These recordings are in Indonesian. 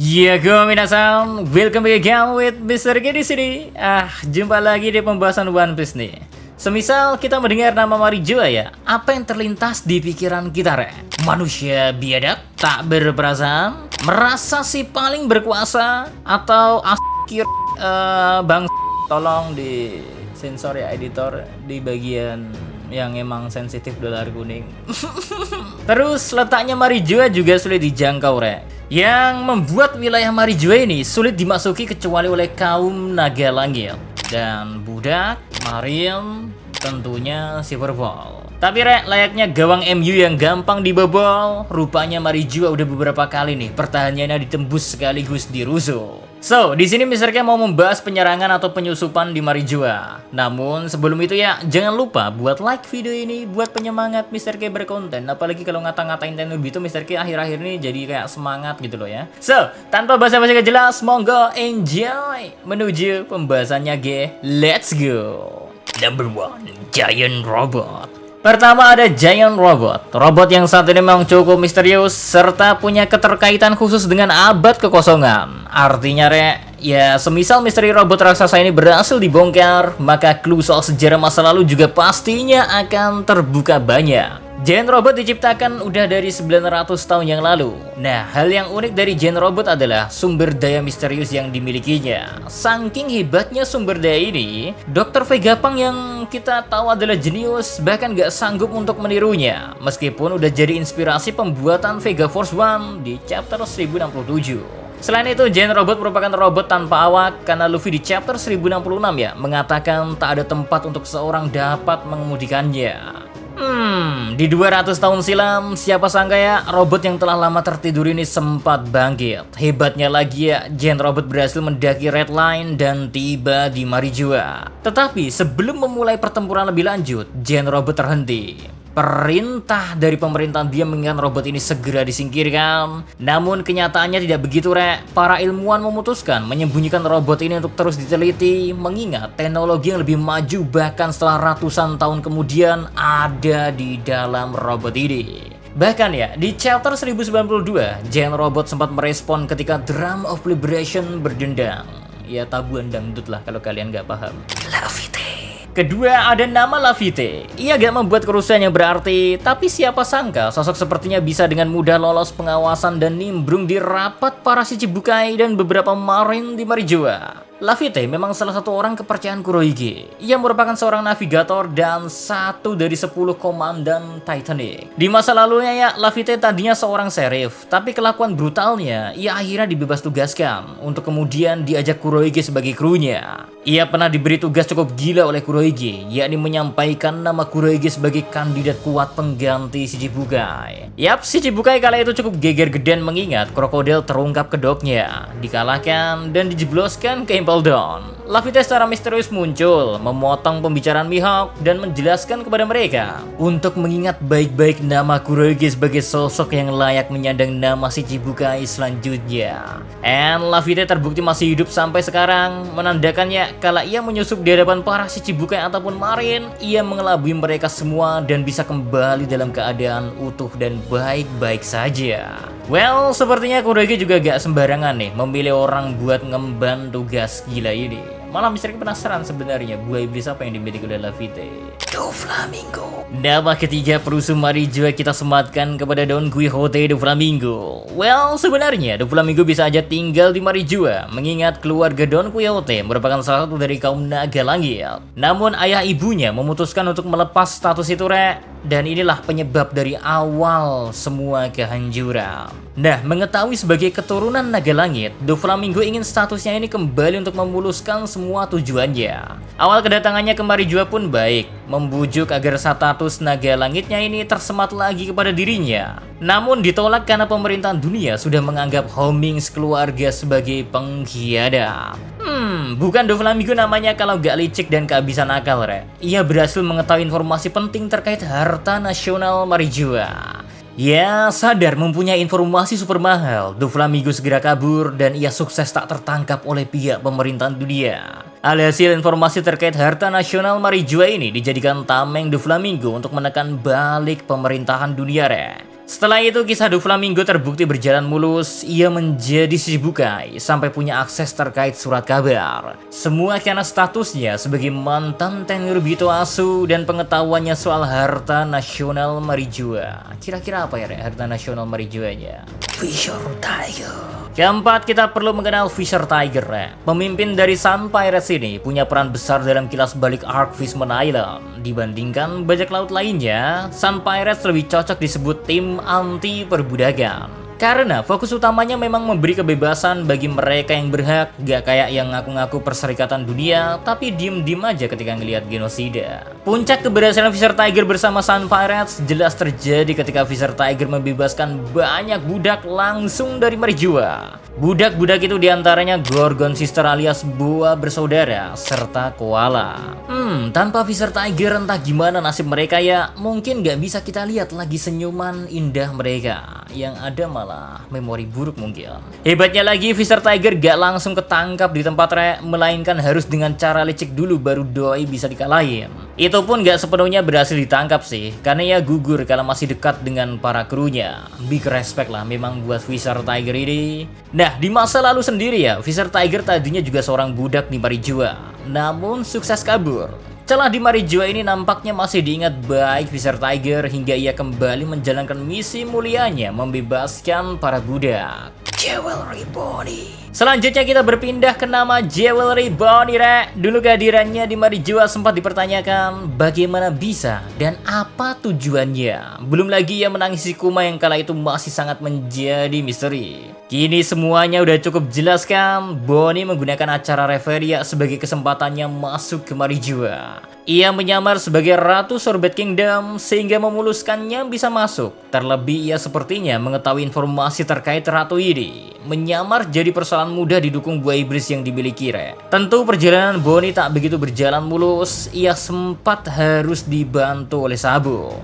Minasan, welcome back again with Mr. G di sini. Jumpa lagi di pembahasan One Piece nih. Semisal kita mendengar nama Marijoa ya, apa yang terlintas di pikiran kita, Rek? Manusia biadab, tak berperasaan, merasa si paling berkuasa, atau askir bang tolong di sensor ya editor di bagian yang emang sensitif dolar kuning. Terus letaknya Marijoa juga sulit dijangkau, Rek. Yang membuat wilayah Marijoa ini sulit dimasuki kecuali oleh kaum naga langit dan budak, marin, tentunya Silverball. Tapi Rek, layaknya gawang MU yang gampang dibobol, rupanya Marijoa udah beberapa kali nih pertahanannya ditembus sekaligus dirusuh. So, di sini Mr. K mau membahas penyerangan atau penyusupan di Marijoa. Namun sebelum itu ya, jangan lupa buat like video ini buat penyemangat Mr. K berkonten. Apalagi kalau ngata-ngatain Tenno gitu, Mr. K akhir-akhir ini jadi kayak semangat gitu loh ya. So, tanpa basa-basi gak jelas, monggo enjoy menuju pembahasannya G. Let's go. Number 1, Giant Robot. Pertama ada Giant Robot. Robot yang saat ini memang cukup misterius serta punya keterkaitan khusus dengan abad kekosongan. Artinya Rek, ya semisal misteri robot raksasa ini berhasil dibongkar, maka clue soal sejarah masa lalu juga pastinya akan terbuka banyak. Giant Robot diciptakan udah dari 900 tahun yang lalu. Nah, hal yang unik dari Giant Robot adalah sumber daya misterius yang dimilikinya. Saking hebatnya sumber daya ini, Dr. Vegapunk yang kita tahu adalah jenius bahkan gak sanggup untuk menirunya. Meskipun udah jadi inspirasi pembuatan Vega Force One di chapter 1067. Selain itu, Giant Robot merupakan robot tanpa awak karena Luffy di chapter 1066 ya mengatakan tak ada tempat untuk seorang dapat mengemudikannya. Di 200 tahun silam, siapa sangka ya robot yang telah lama tertidur ini sempat bangkit. Hebatnya lagi ya, Giant Robot berhasil mendaki Red Line dan tiba di Marijoa. Tetapi sebelum memulai pertempuran lebih lanjut, Giant Robot terhenti. Perintah dari pemerintahan dia mengingatkan robot ini segera disingkirkan. Namun kenyataannya tidak begitu, Rek. Para ilmuwan memutuskan menyembunyikan robot ini untuk terus diteliti, mengingat teknologi yang lebih maju bahkan setelah ratusan tahun kemudian ada di dalam robot ini. Bahkan ya, di chapter 1092, Giant Robot sempat merespon ketika Drum of Liberation berdendang. Ya tabuhan dangdut lah kalau kalian nggak paham. Laffy. Kedua ada nama Laffy. Ia gak membuat kerusuhan yang berarti, tapi siapa sangka sosok sepertinya bisa dengan mudah lolos pengawasan dan nimbrung di rapat para Shichibukai dan beberapa marin di Marijoa. Laffy memang salah satu orang kepercayaan Kurohige. Ia merupakan seorang navigator dan satu dari 10 komandan Titanic. Di masa lalunya ya, Laffy tadinya seorang serif, tapi kelakuan brutalnya, ia akhirnya dibebas tugaskan untuk kemudian diajak Kurohige sebagai krunya. Ia pernah diberi tugas cukup gila oleh Kurohige, yakni menyampaikan nama Kurohige sebagai kandidat kuat pengganti Shichibukai. Yap, Shichibukai kala itu cukup geger-gedan mengingat krokodil terungkap kedoknya, dikalahkan dan dijebloskan ke Impel Down. Laffy secara misterius muncul, memotong pembicaraan Mihawk dan menjelaskan kepada mereka untuk mengingat baik-baik nama Kurohige sebagai sosok yang layak menyandang nama Shichibukai selanjutnya. And Laffy terbukti masih hidup sampai sekarang, menandakannya kala ia menyusup di hadapan para Shichibukai ataupun marin, ia mengelabui mereka semua dan bisa kembali dalam keadaan utuh dan baik-baik saja. Well, sepertinya Kurohige juga gak sembarangan nih memilih orang buat ngemban tugas gila ini. Malah Mr. penasaran sebenarnya buah iblis apa yang dimiliki oleh Laffy. Doflamingo. Nama ketiga perusuh Marijoa kita sematkan kepada Don Quixote Doflamingo. Well, sebenarnya Doflamingo bisa aja tinggal di Marijoa, mengingat keluarga Don Quixote merupakan salah satu dari kaum naga langit. Namun ayah ibunya memutuskan untuk melepas status itu, Rek. Dan inilah penyebab dari awal semua kehancuran. Nah, mengetahui sebagai keturunan naga langit, Doflamingo ingin statusnya ini kembali untuk memuluskan semua tujuannya. Awal kedatangannya ke Marijoa pun baik, membujuk agar status naga langitnya ini tersemat lagi kepada dirinya. Namun ditolak karena pemerintahan dunia sudah menganggap Homing sekeluarga sebagai pengkhianat. Bukan Doflamingo namanya kalau gak licik dan kehabisan akal, Rek. Ia berhasil mengetahui informasi penting terkait harta nasional Marijoa. Ya, sadar mempunyai informasi super mahal, Doflamingo segera kabur dan ia sukses tak tertangkap oleh pihak pemerintahan dunia. Alhasil informasi terkait harta nasional Marijoa ini dijadikan tameng Doflamingo untuk menekan balik pemerintahan dunia, Rek. Setelah itu kisah Doflamingo terbukti berjalan mulus, ia menjadi Shichibukai sampai punya akses terkait surat kabar. Semua karena statusnya sebagai mantan Tenryubito Asu dan pengetahuannya soal harta nasional Marijua. Kira-kira apa ya harta nasional Marijuanya? Fisher Tiger. Keempat, kita perlu mengenal Fisher Tiger. Pemimpin dari Sun Pirates ini punya peran besar dalam kilas balik arc Fishman Island. Dibandingkan bajak laut lainnya, Sun Pirates lebih cocok disebut tim anti perbudakan. Karena fokus utamanya memang memberi kebebasan bagi mereka yang berhak, gak kayak yang ngaku-ngaku perserikatan dunia, tapi diem-diem aja ketika ngelihat genosida. Puncak keberhasilan Fisher Tiger bersama Sun Pirates jelas terjadi ketika Fisher Tiger membebaskan banyak budak langsung dari Marijua. Budak-budak itu diantaranya Gorgon Sister alias boa bersaudara, serta koala. Tanpa Fisher Tiger entah gimana nasib mereka ya, mungkin gak bisa kita lihat lagi senyuman indah mereka. Yang ada malah memori buruk mungkin. Hebatnya lagi Fisher Tiger gak langsung ketangkap di tempat melainkan harus dengan cara licik dulu baru doi bisa dikalahin. Itu pun gak sepenuhnya berhasil ditangkap sih, karena ya gugur kalau masih dekat dengan para krunya. Big respect lah memang buat Fisher Tiger ini. Nah, di masa lalu sendiri ya, Fisher Tiger tadinya juga seorang budak di Marijua, namun sukses kabur. Celah di Marijua ini nampaknya masih diingat baik Fisher Tiger hingga ia kembali menjalankan misi mulianya membebaskan para budak. Jewelry Bonnie. Selanjutnya kita berpindah ke nama Jewelry Bonnie. Dulu kehadirannya di Marijua sempat dipertanyakan bagaimana bisa dan apa tujuannya. Belum lagi ia menangisi Kuma yang kala itu masih sangat menjadi misteri. Kini semuanya udah cukup jelas kan? Bonnie menggunakan acara Reveria sebagai kesempatannya masuk ke Marijua. Ia menyamar sebagai Ratu Sorbet Kingdom sehingga memuluskannya bisa masuk. Terlebih ia sepertinya mengetahui informasi terkait ratu ini. Menyamar jadi persoalan mudah didukung buah iblis yang dimiliki Tentu perjalanan Bonnie tak begitu berjalan mulus. Ia sempat harus dibantu oleh Sabo.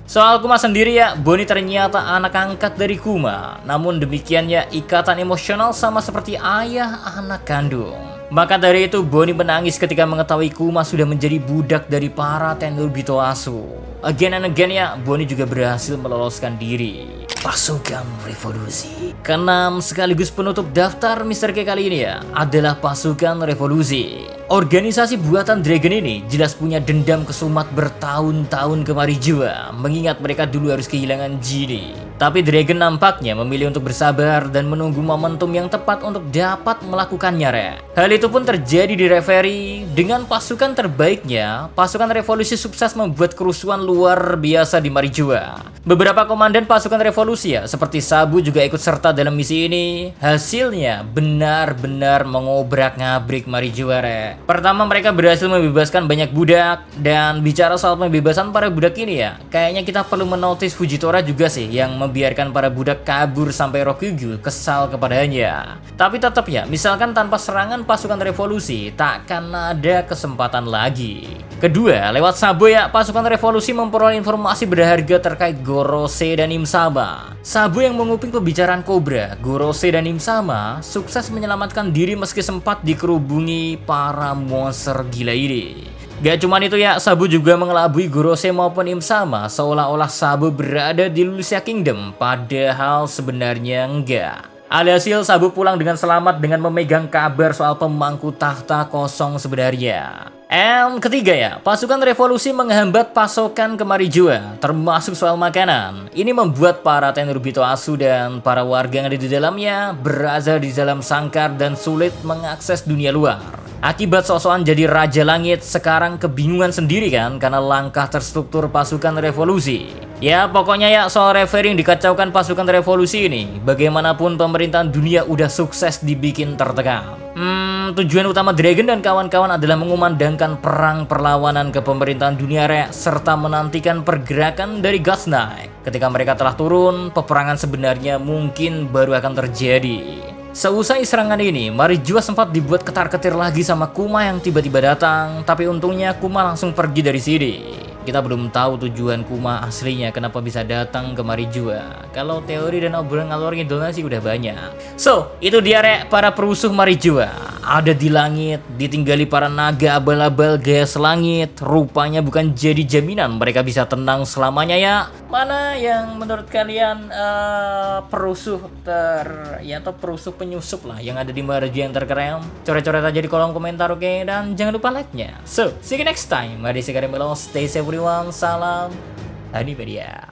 Soal Kuma sendiri ya, Bonnie ternyata anak angkat dari Kuma. Namun demikian ya, ikatan emosional sama seperti ayah anak kandung. Maka dari itu Bonnie menangis ketika mengetahui Kuma sudah menjadi budak dari para Tenryubito Asu. Again and again ya, Bonnie juga berhasil meloloskan diri. Pasukan Revolusi. Keenam sekaligus penutup daftar Mr. K kali ini ya, adalah Pasukan Revolusi. Organisasi buatan Dragon ini jelas punya dendam kesumat bertahun-tahun ke Marijua, mengingat mereka dulu harus kehilangan Genie. Tapi Dragon nampaknya memilih untuk bersabar dan menunggu momentum yang tepat untuk dapat melakukannya. Hal itu pun terjadi di Reverie. Dengan pasukan terbaiknya, pasukan revolusi sukses membuat kerusuhan luar biasa di Marijua. Beberapa komandan pasukan revolusi ya, seperti Sabu juga ikut serta dalam misi ini. Hasilnya benar-benar mengobrak-ngabrik Marijua. Pertama mereka berhasil membebaskan banyak budak. Dan bicara soal pembebasan para budak ini ya, kayaknya kita perlu menotis Fujitora juga sih yang membiarkan para budak kabur sampai Rokugu kesal kepadanya. Tapi tetap ya, misalkan tanpa serangan pasukan revolusi, takkan ada kesempatan lagi. Kedua, lewat Sabo ya, pasukan revolusi memperoleh informasi berharga terkait Gorose dan Imsama. Sabo yang menguping pembicaraan Cobra, Gorose dan Imsama sukses menyelamatkan diri meski sempat dikerubungi para monster gila ini. Gak cuman itu ya, Sabu juga mengelabui Gorose maupun Imsama seolah-olah Sabu berada di Lucia Kingdom, padahal sebenarnya enggak. Alhasil Sabu pulang dengan selamat dengan memegang kabar soal pemangku tahta kosong sebenarnya. And ketiga ya, pasukan revolusi menghambat pasokan ke Marijua, termasuk soal makanan. Ini membuat para Tenryubito Asu dan para warga yang ada di dalamnya berada di dalam sangkar dan sulit mengakses dunia luar. Akibat sok-sokan jadi Raja Langit, sekarang kebingungan sendiri kan karena langkah terstruktur pasukan revolusi. Ya pokoknya ya, soal Reverie dikacaukan pasukan revolusi ini, bagaimanapun pemerintahan dunia udah sukses dibikin tertekan. Tujuan utama Dragon dan kawan-kawan adalah mengumandangkan perang perlawanan ke pemerintahan dunia serta menantikan pergerakan dari God's Knight. Ketika mereka telah turun, peperangan sebenarnya mungkin baru akan terjadi. Seusai serangan ini, Marijua sempat dibuat ketar-ketir lagi sama Kuma yang tiba-tiba datang, tapi untungnya Kuma langsung pergi dari sini. Kita belum tahu tujuan Kuma aslinya kenapa bisa datang ke Marijua. Kalau teori dan obrolan ngalor ngidolnya sih udah banyak. So, itu dia para perusuh Marijua. ada di langit, ditinggali para naga abal-abal gaya selangit. Rupanya bukan jadi jaminan mereka bisa tenang selamanya ya. Mana yang menurut kalian perusuh atau perusuh penyusup lah yang ada di Marji yang terkeren? Coret-coret aja di kolom komentar, oke? Dan jangan lupa like-nya. So, see you next time. Mari sekarang stay safe everyone. Salam Hadi Media.